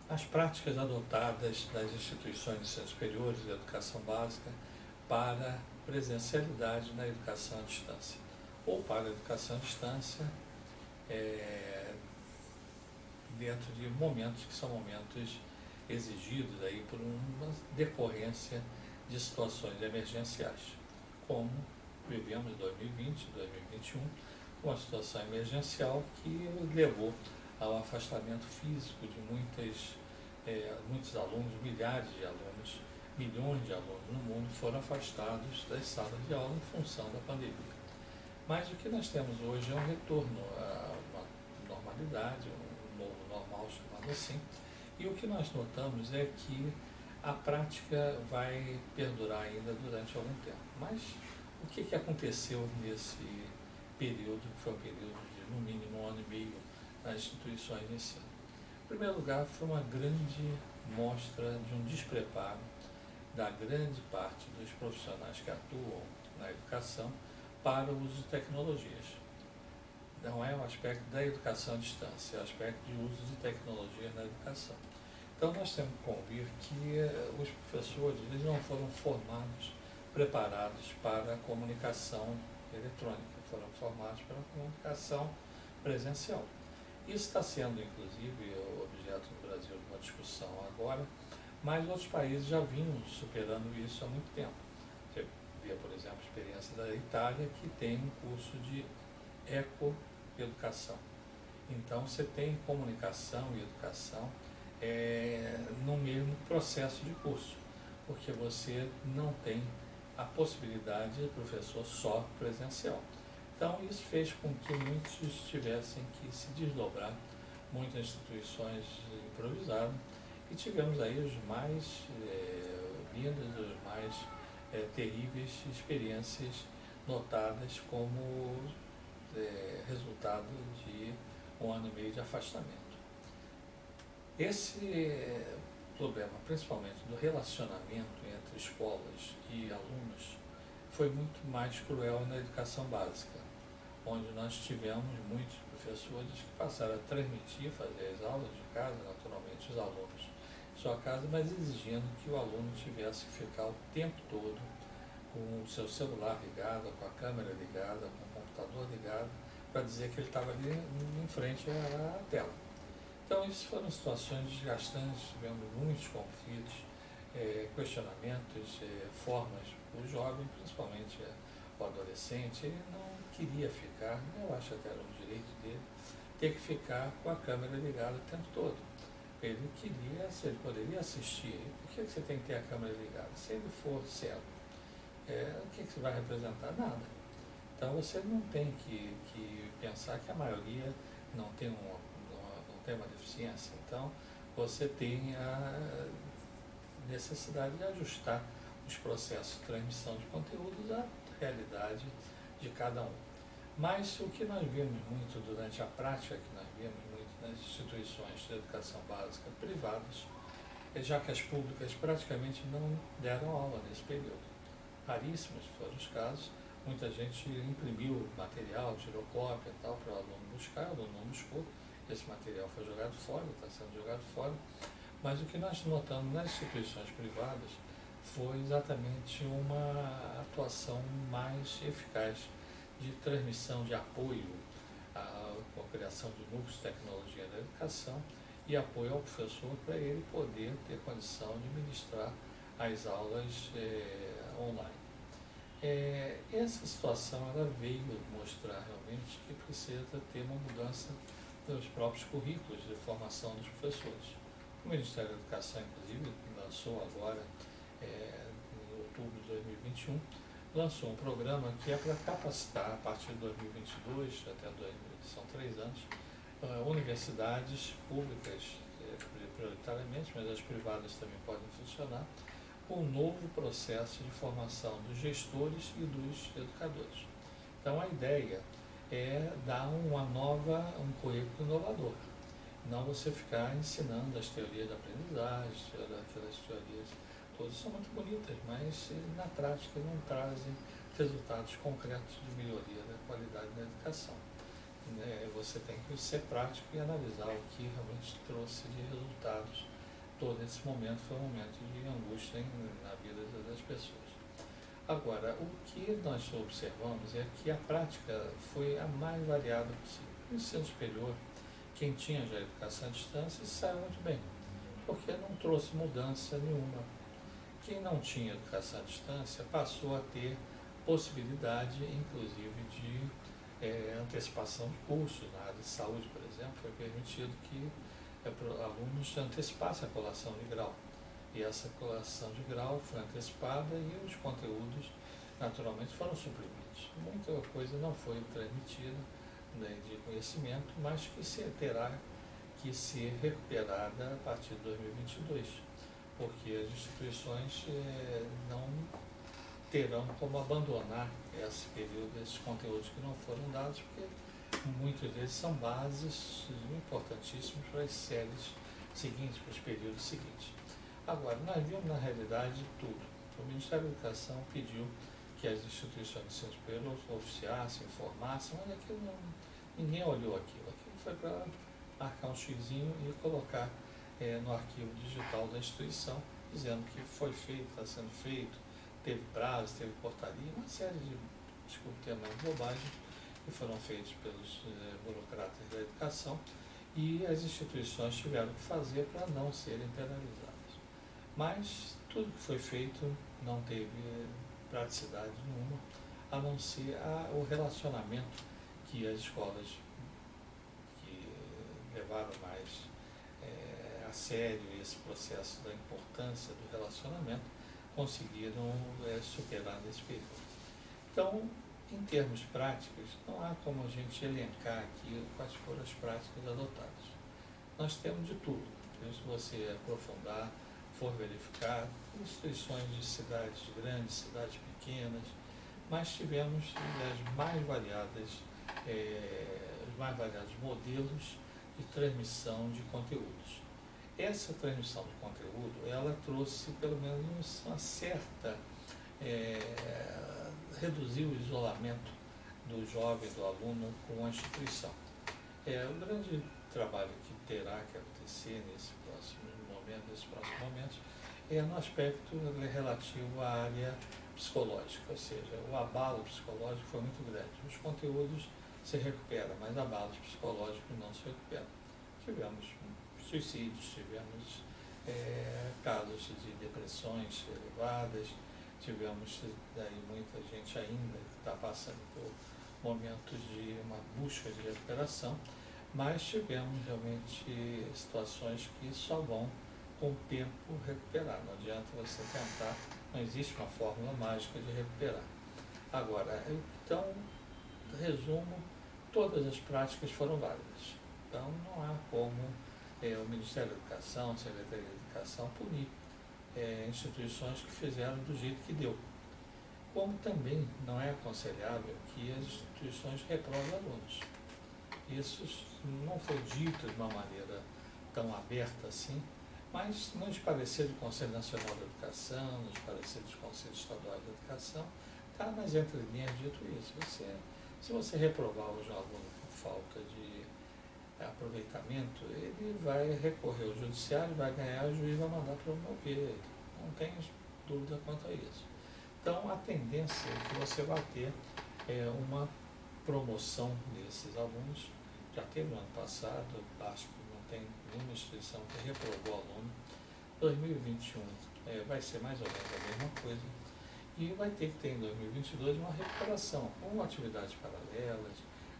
as práticas adotadas das instituições de ensino superiores de educação básica para presencialidade na educação à distância, ou para a educação à distância dentro de momentos que são momentos exigidos aí por uma decorrência de situações emergenciais, como vivemos em 2020, 2021, uma situação emergencial que levou ao afastamento físico de muitos alunos, milhares de alunos, milhões de alunos no mundo foram afastados das salas de aula em função da pandemia. Mas o que nós temos hoje é um retorno a uma normalidade, um novo normal, chamado assim, e o que nós notamos é que a prática vai perdurar ainda durante algum tempo. Mas o que aconteceu nesse período, que foi um período de no mínimo 1 ano e meio nas instituições de ensino? Em primeiro lugar, foi uma grande mostra de um despreparo da grande parte dos profissionais que atuam na educação para o uso de tecnologias. Não é um aspecto da educação à distância, é um aspecto de uso de tecnologia na educação. Então nós temos que convir que os professores eles não foram formados, preparados para a comunicação eletrônica, foram formados para a comunicação presencial. Isso está sendo, inclusive, objeto no Brasil de uma discussão agora, mas outros países já vinham superando isso há muito tempo. Você vê, por exemplo, a experiência da Itália, que tem um curso de ecoeducação. Então, você tem comunicação e educação no mesmo processo de curso, porque você não tem a possibilidade de professor só presencial. Então, isso fez com que muitos tivessem que se desdobrar, muitas instituições improvisaram, e tivemos aí os mais lindos, os mais terríveis experiências notadas como resultado de 1 ano e meio de afastamento. Esse problema, principalmente do relacionamento entre escolas e alunos, foi muito mais cruel na educação básica, onde nós tivemos muitos professores que passaram a transmitir, fazer as aulas de casa, naturalmente os alunos em sua casa, mas exigindo que o aluno tivesse que ficar o tempo todo com o seu celular ligado, com a câmera ligada, com o computador ligado, para dizer que ele estava ali em frente à tela. Então, isso foram situações desgastantes, tivemos muitos conflitos, questionamentos, formas. O jovem, principalmente o adolescente, ele não queria ficar, eu acho até era um direito dele, ter que ficar com a câmera ligada o tempo todo. Ele queria, se ele poderia assistir, por que você tem que ter a câmera ligada? Se ele for cego, o que você vai representar? Nada. Então, você não tem que pensar que a maioria não tem uma deficiência. Então, você tem a necessidade de ajustar os processos de transmissão de conteúdos à realidade de cada um. Mas o que nós vimos muito durante a prática, que nós vimos muito nas instituições de educação básica privadas, já que as públicas praticamente não deram aula nesse período. Raríssimos foram os casos, muita gente imprimiu material, tirou cópia e tal para o aluno buscar, o aluno não buscou, esse material foi jogado fora, está sendo jogado fora, mas o que nós notamos nas instituições privadas foi exatamente uma atuação mais eficaz de transmissão, de apoio com a criação de núcleos de tecnologia da educação e apoio ao professor para ele poder ter condição de ministrar as aulas online. Essa situação ela veio mostrar realmente que precisa ter uma mudança dos próprios currículos de formação dos professores. O Ministério da Educação, inclusive, lançou agora, em outubro de 2021, lançou um programa que é para capacitar, a partir de 2022, são 3 anos, universidades públicas, prioritariamente, mas as privadas também podem funcionar, com um novo processo de formação dos gestores e dos educadores. Então, a ideia é dar um currículo inovador, não você ficar ensinando as teorias da aprendizagem, aquelas teorias, todas são muito bonitas, mas na prática não trazem resultados concretos de melhoria da qualidade da educação. Você tem que ser prático e analisar o que realmente trouxe de resultados todo esse momento foi um momento de angústia na vida das pessoas. Agora, o que nós observamos é que a prática foi a mais variada possível. No ensino superior, quem tinha já educação à distância saiu muito bem, porque não trouxe mudança nenhuma. Quem não tinha educação à distância passou a ter possibilidade, inclusive, de antecipação de cursos. Na área de saúde, por exemplo, foi permitido que alunos antecipassem a colação de grau. E essa colação de grau foi antecipada e os conteúdos, naturalmente, foram suprimidos. Muita coisa não foi transmitida, né, de conhecimento, mas que terá que ser recuperada a partir de 2022, porque as instituições não terão como abandonar esse período, esses conteúdos que não foram dados, porque muitos deles são bases importantíssimos para as séries seguintes, para os períodos seguintes. Agora, nós vimos na realidade tudo. O Ministério da Educação pediu que as instituições de ensino superior oficiassem, informassem, mas aquilo ninguém olhou aquilo. Aquilo foi para marcar um xizinho e colocar no arquivo digital da instituição, dizendo que foi feito, está sendo feito, teve prazo, teve portaria, uma série de, desculpe o termo, bobagens que foram feitas pelos burocratas da educação, e as instituições tiveram que fazer para não serem penalizadas. Mas tudo que foi feito não teve praticidade nenhuma, a não ser o relacionamento que as escolas que levaram mais a sério esse processo da importância do relacionamento conseguiram superar nesse período. Então, em termos práticos, não há como a gente elencar aqui quais foram as práticas adotadas. Nós temos de tudo. Então, se você aprofundar, for verificar, instituições de cidades grandes, cidades pequenas, mas tivemos os mais variados modelos de transmissão de conteúdos. Essa transmissão de conteúdo, ela trouxe pelo menos uma certa, reduziu o isolamento do jovem, do aluno com a instituição. O grande trabalho que terá que acontecer nesses próximos momentos, é no aspecto relativo à área psicológica, ou seja, o abalo psicológico foi muito grande. Os conteúdos se recuperam, mas abalos psicológicos não se recuperam. Tivemos suicídios, tivemos casos de depressões elevadas, tivemos daí muita gente ainda que está passando por momentos de uma busca de recuperação, mas tivemos realmente situações que só vão com o tempo recuperar. Não adianta você tentar, não existe uma fórmula mágica de recuperar. Agora, então, resumo, todas as práticas foram válidas. Então, não há como o Ministério da Educação, a Secretaria de Educação, punir instituições que fizeram do jeito que deu. Como também não é aconselhável que as instituições reprovem alunos. Isso não foi dito de uma maneira tão aberta assim, mas nos pareceres do Conselho Nacional da Educação, nos pareceres do Conselho Estadual da Educação, está nas entrelinhas dito isso. Se você reprovar hoje um aluno por falta de aproveitamento, ele vai recorrer ao judiciário, vai ganhar, o juiz vai mandar promover ele. Não tem dúvida quanto a isso. Então, a tendência é que você vai ter uma promoção desses alunos. Já teve no ano passado, acho que não tem nenhuma instituição que reprovou o aluno. 2021 vai ser mais ou menos a mesma coisa. E vai ter que ter em 2022 uma recuperação, com atividades paralelas,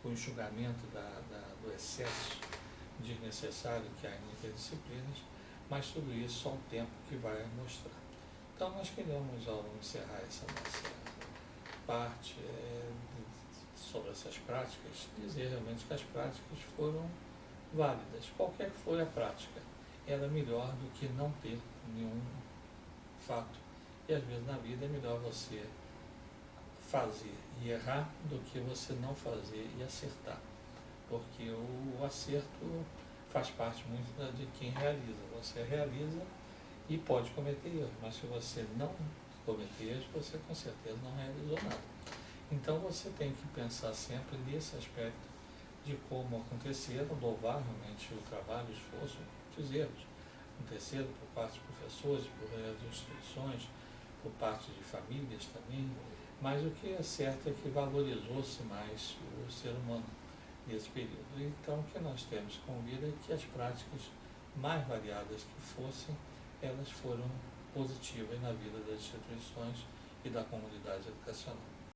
com enxugamento do excesso desnecessário que há em interdisciplinas, mas tudo isso só o tempo que vai mostrar. Então, nós queremos, ao encerrar essa nossa parte sobre essas práticas, dizer realmente que as práticas foram válidas. Qualquer que for a prática, era melhor do que não ter nenhum fato. E às vezes na vida é melhor você fazer e errar do que você não fazer e acertar. Porque o acerto faz parte muito de quem realiza. Você realiza e pode cometer erros, mas se você não cometer erros, você com certeza não realizou nada. Então você tem que pensar sempre nesse aspecto de como aconteceram, louvar realmente o trabalho, o esforço, muitos erros, um terceiro por parte de professores, por instituições, por parte de famílias também, mas o que é certo é que valorizou-se mais o ser humano nesse período. Então, o que nós temos com vida é que as práticas mais variadas que fossem, elas foram positivas na vida das instituições e da comunidade educacional.